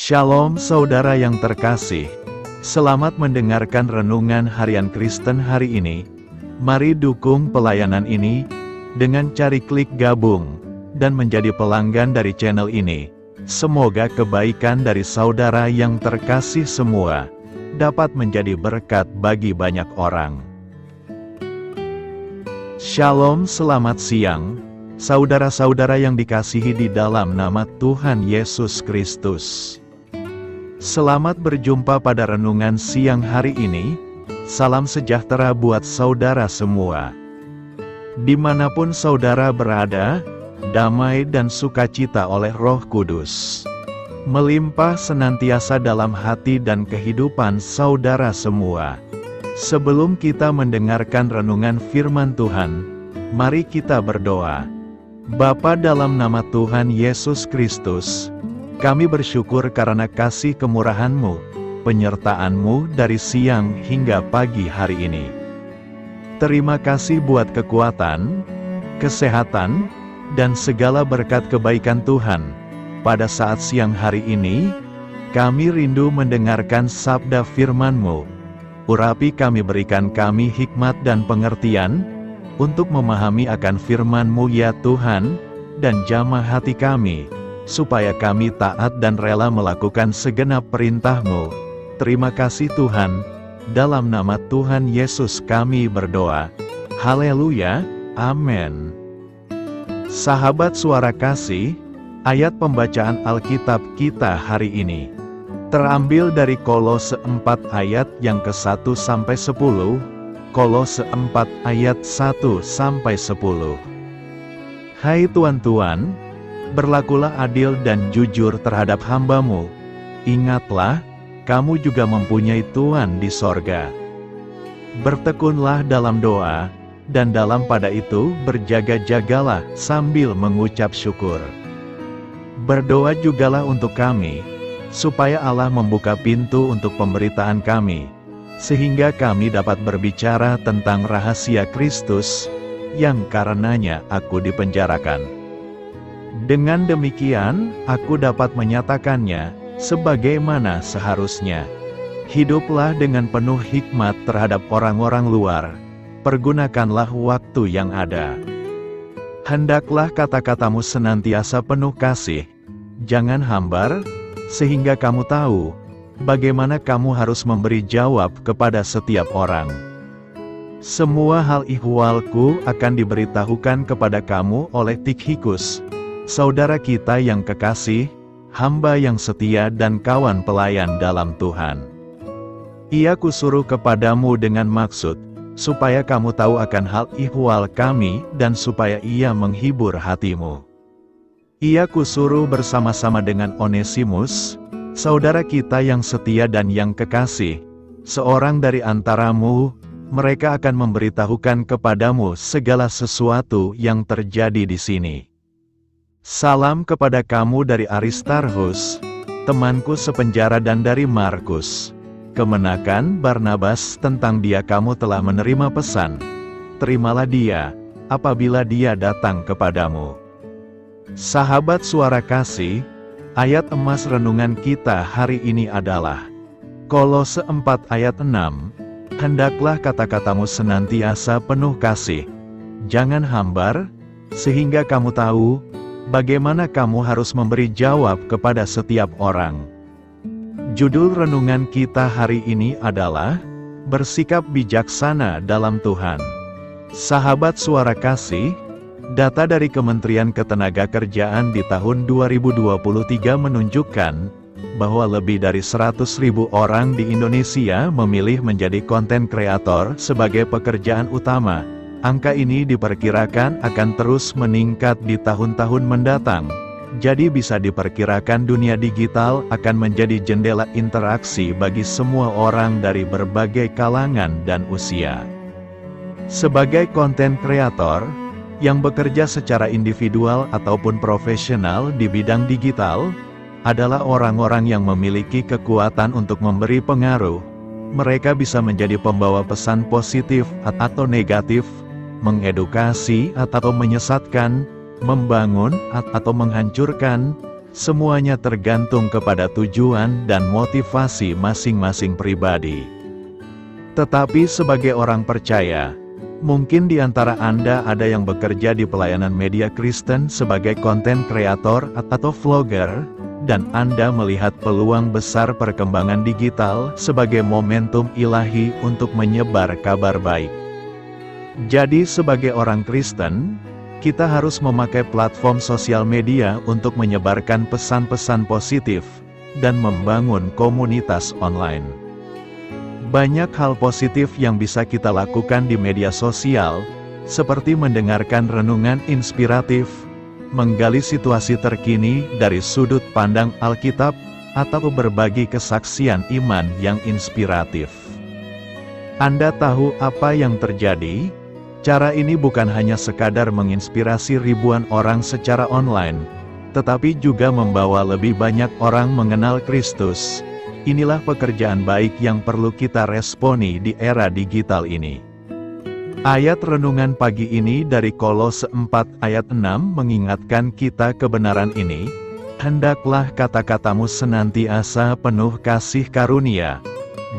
Shalom saudara yang terkasih, selamat mendengarkan renungan harian Kristen hari ini. Mari dukung pelayanan ini dengan cari klik gabung dan menjadi pelanggan dari channel ini. Semoga kebaikan dari saudara yang terkasih semua dapat menjadi berkat bagi banyak orang. Shalom, selamat siang, saudara-saudara yang dikasihi di dalam nama Tuhan Yesus Kristus. Selamat berjumpa pada renungan siang hari ini. Salam sejahtera buat saudara semua. Dimanapun saudara berada, damai dan sukacita oleh Roh Kudus melimpah senantiasa dalam hati dan kehidupan saudara semua. Sebelum kita mendengarkan renungan firman Tuhan, mari kita berdoa. Bapa, dalam nama Tuhan Yesus Kristus, kami bersyukur karena kasih kemurahan-Mu, penyertaan-Mu dari siang hingga pagi hari ini. Terima kasih buat kekuatan, kesehatan, dan segala berkat kebaikan Tuhan. Pada saat siang hari ini, kami rindu mendengarkan sabda firman-Mu. Urapi kami, berikan kami hikmat dan pengertian, untuk memahami akan firman-Mu ya Tuhan, dan jamah hati kami, supaya kami taat dan rela melakukan segenap perintah-Mu. Terima kasih Tuhan, dalam nama Tuhan Yesus kami berdoa. Haleluya, amin. Sahabat suara kasih, ayat pembacaan Alkitab kita hari ini terambil dari Kolose 4 ayat yang ke-1 sampai 10, Kolose 4 ayat 1 sampai 10. Hai tuan-tuan, berlakulah adil dan jujur terhadap hamba-Mu. Ingatlah, kamu juga mempunyai Tuhan di sorga. Bertekunlah dalam doa, dan dalam pada itu berjaga-jagalah sambil mengucap syukur. Berdoa jugalah untuk kami, supaya Allah membuka pintu untuk pemberitaan kami, sehingga kami dapat berbicara tentang rahasia Kristus, yang karenanya aku dipenjarakan. Dengan demikian, aku dapat menyatakannya, sebagaimana seharusnya. Hiduplah dengan penuh hikmat terhadap orang-orang luar, pergunakanlah waktu yang ada. Hendaklah kata-katamu senantiasa penuh kasih, jangan hambar, sehingga kamu tahu, bagaimana kamu harus memberi jawab kepada setiap orang. Semua hal ihwalku akan diberitahukan kepada kamu oleh Tikhikus, saudara kita yang kekasih, hamba yang setia dan kawan pelayan dalam Tuhan. Ia kusuruh kepadamu dengan maksud, supaya kamu tahu akan hal ihwal kami dan supaya ia menghibur hatimu. Ia kusuruh bersama-sama dengan Onesimus, saudara kita yang setia dan yang kekasih, seorang dari antaramu. Mereka akan memberitahukan kepadamu segala sesuatu yang terjadi di sini. Salam kepada kamu dari Aristarchus, temanku sepenjara, dan dari Markus. Kemenakan Barnabas, tentang dia kamu telah menerima pesan. Terimalah dia, apabila dia datang kepadamu. Sahabat suara kasih, ayat emas renungan kita hari ini adalah Kolose 4 ayat 6. Hendaklah kata-katamu senantiasa penuh kasih, jangan hambar, sehingga kamu tahu, bagaimana kamu harus memberi jawab kepada setiap orang. Judul renungan kita hari ini adalah Bersikap Bijaksana dalam Tuhan. Sahabat suara kasih, data dari Kementerian Ketenagakerjaan di tahun 2023 menunjukkan bahwa lebih dari 100.000 orang di Indonesia memilih menjadi konten kreator sebagai pekerjaan utama. Angka ini diperkirakan akan terus meningkat di tahun-tahun mendatang. Jadi bisa diperkirakan dunia digital akan menjadi jendela interaksi bagi semua orang dari berbagai kalangan dan usia. Sebagai konten kreator yang bekerja secara individual ataupun profesional di bidang digital, adalah orang-orang yang memiliki kekuatan untuk memberi pengaruh. Mereka bisa menjadi pembawa pesan positif atau negatif, mengedukasi atau menyesatkan, membangun atau menghancurkan, Semuanya tergantung kepada tujuan dan motivasi masing-masing pribadi. Tetapi sebagai orang percaya, mungkin di antara Anda ada yang bekerja di pelayanan media Kristen sebagai konten kreator atau vlogger, dan Anda melihat peluang besar perkembangan digital sebagai momentum ilahi untuk menyebar kabar baik. Jadi sebagai orang Kristen, kita harus memakai platform sosial media untuk menyebarkan pesan-pesan positif dan membangun komunitas online. Banyak hal positif yang bisa kita lakukan di media sosial, seperti mendengarkan renungan inspiratif, menggali situasi terkini dari sudut pandang Alkitab, atau berbagi kesaksian iman yang inspiratif. Anda tahu apa yang terjadi? Cara ini bukan hanya sekadar menginspirasi ribuan orang secara online, tetapi juga membawa lebih banyak orang mengenal Kristus. Inilah pekerjaan baik yang perlu kita responi di era digital ini. Ayat renungan pagi ini dari Kolose 4 ayat 6 mengingatkan kita kebenaran ini. Hendaklah kata-katamu senantiasa penuh kasih karunia,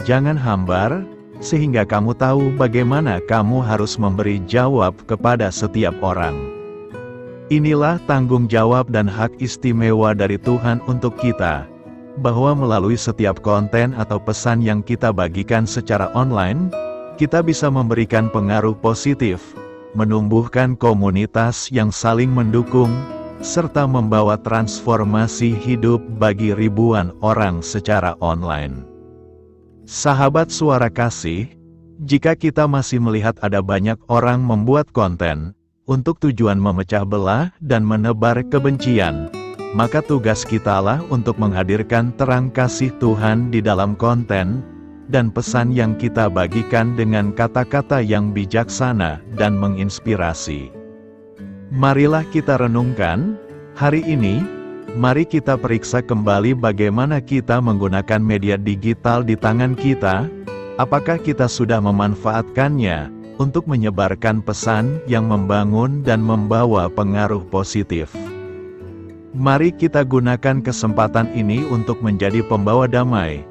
jangan hambar, sehingga kamu tahu bagaimana kamu harus memberi jawab kepada setiap orang. Inilah tanggung jawab dan hak istimewa dari Tuhan untuk kita, bahwa melalui setiap konten atau pesan yang kita bagikan secara online, kita bisa memberikan pengaruh positif, menumbuhkan komunitas yang saling mendukung, serta membawa transformasi hidup bagi ribuan orang secara online. Sahabat suara kasih, jika kita masih melihat ada banyak orang membuat konten untuk tujuan memecah belah dan menebar kebencian, maka tugas kitalah untuk menghadirkan terang kasih Tuhan di dalam konten dan pesan yang kita bagikan dengan kata-kata yang bijaksana dan menginspirasi. Marilah kita renungkan hari ini. Mari kita periksa kembali bagaimana kita menggunakan media digital di tangan kita. Apakah kita sudah memanfaatkannya untuk menyebarkan pesan yang membangun dan membawa pengaruh positif? Mari kita gunakan kesempatan ini untuk menjadi pembawa damai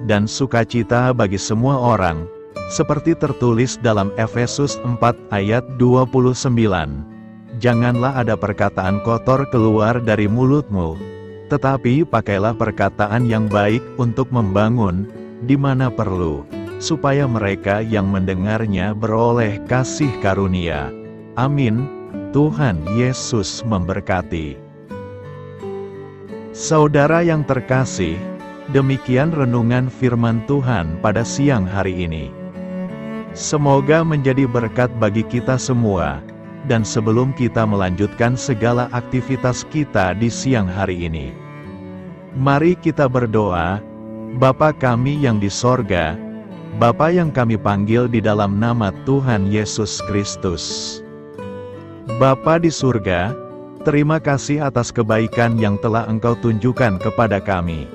dan sukacita bagi semua orang, seperti tertulis dalam Efesus 4 ayat 29. Janganlah ada perkataan kotor keluar dari mulutmu, tetapi pakailah perkataan yang baik untuk membangun, di mana perlu, supaya mereka yang mendengarnya beroleh kasih karunia. Amin. Tuhan Yesus memberkati. Saudara yang terkasih, demikian renungan firman Tuhan pada siang hari ini. Semoga menjadi berkat bagi kita semua. Dan sebelum kita melanjutkan segala aktivitas kita di siang hari ini, mari kita berdoa. Bapa kami yang di sorga, Bapa yang kami panggil di dalam nama Tuhan Yesus Kristus. Bapa di surga, terima kasih atas kebaikan yang telah Engkau tunjukkan kepada kami.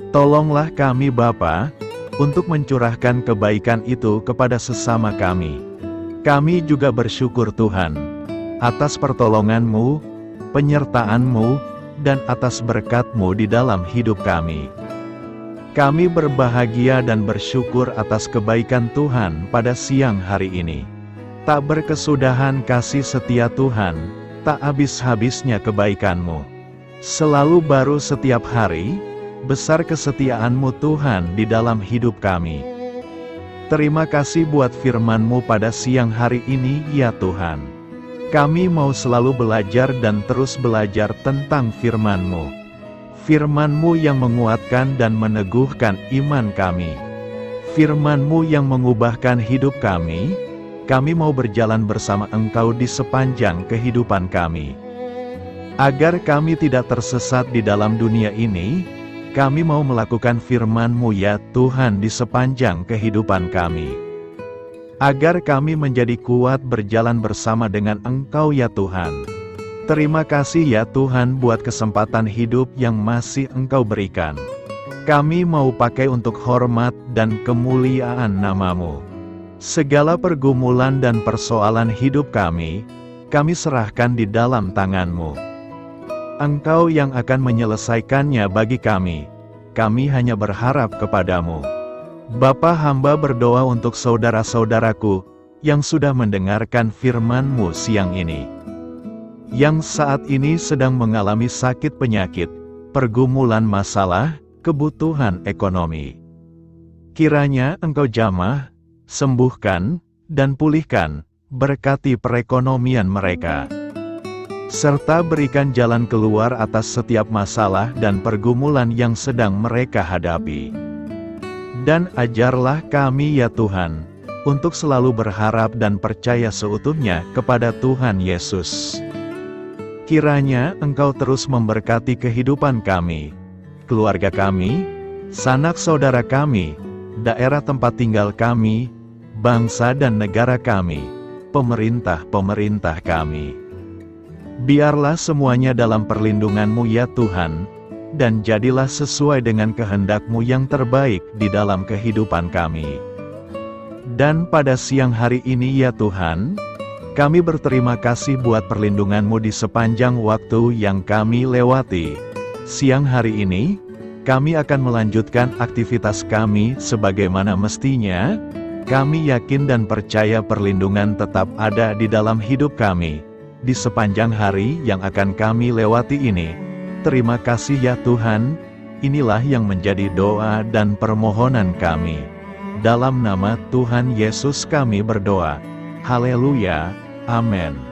Tolonglah kami Bapa, untuk mencurahkan kebaikan itu kepada sesama kami. Kami juga bersyukur Tuhan, atas pertolongan-Mu, penyertaan-Mu, dan atas berkat-Mu di dalam hidup kami. Kami berbahagia dan bersyukur atas kebaikan Tuhan pada siang hari ini. Tak berkesudahan kasih setia Tuhan, tak habis-habisnya kebaikan-Mu. Selalu baru setiap hari, besar kesetiaan-Mu Tuhan di dalam hidup kami. Terima kasih buat firman-Mu pada siang hari ini ya Tuhan. Kami mau selalu belajar dan terus belajar tentang firman-Mu. Firman-Mu yang menguatkan dan meneguhkan iman kami. Firman-Mu yang mengubahkan hidup kami mau berjalan bersama Engkau di sepanjang kehidupan kami. Agar kami tidak tersesat di dalam dunia ini, kami mau melakukan firman-Mu ya Tuhan di sepanjang kehidupan kami. Agar kami menjadi kuat berjalan bersama dengan Engkau ya Tuhan. Terima kasih ya Tuhan buat kesempatan hidup yang masih Engkau berikan. Kami mau pakai untuk hormat dan kemuliaan nama-Mu. Segala pergumulan dan persoalan hidup kami serahkan di dalam tangan-Mu. Engkau yang akan menyelesaikannya bagi kami. Kami hanya berharap kepadamu. Bapa, hamba berdoa untuk saudara-saudaraku yang sudah mendengarkan firman-Mu siang ini, yang saat ini sedang mengalami sakit penyakit, pergumulan masalah, kebutuhan ekonomi. Kiranya Engkau jamah, sembuhkan, dan pulihkan, berkati perekonomian mereka, serta berikan jalan keluar atas setiap masalah dan pergumulan yang sedang mereka hadapi. Dan ajarlah kami ya Tuhan, untuk selalu berharap dan percaya seutuhnya kepada Tuhan Yesus. Kiranya Engkau terus memberkati kehidupan kami, keluarga kami, sanak saudara kami, daerah tempat tinggal kami, bangsa dan negara kami, pemerintah-pemerintah kami. Biarlah semuanya dalam perlindungan-Mu ya Tuhan, dan jadilah sesuai dengan kehendak-Mu yang terbaik di dalam kehidupan kami. Dan pada siang hari ini ya Tuhan, kami berterima kasih buat perlindungan-Mu di sepanjang waktu yang kami lewati. Siang hari ini, kami akan melanjutkan aktivitas kami sebagaimana mestinya. Kami yakin dan percaya perlindungan tetap ada di dalam hidup kami di sepanjang hari yang akan kami lewati ini. Terima kasih ya Tuhan, inilah yang menjadi doa dan permohonan kami. Dalam nama Tuhan Yesus kami berdoa. Haleluya, amin.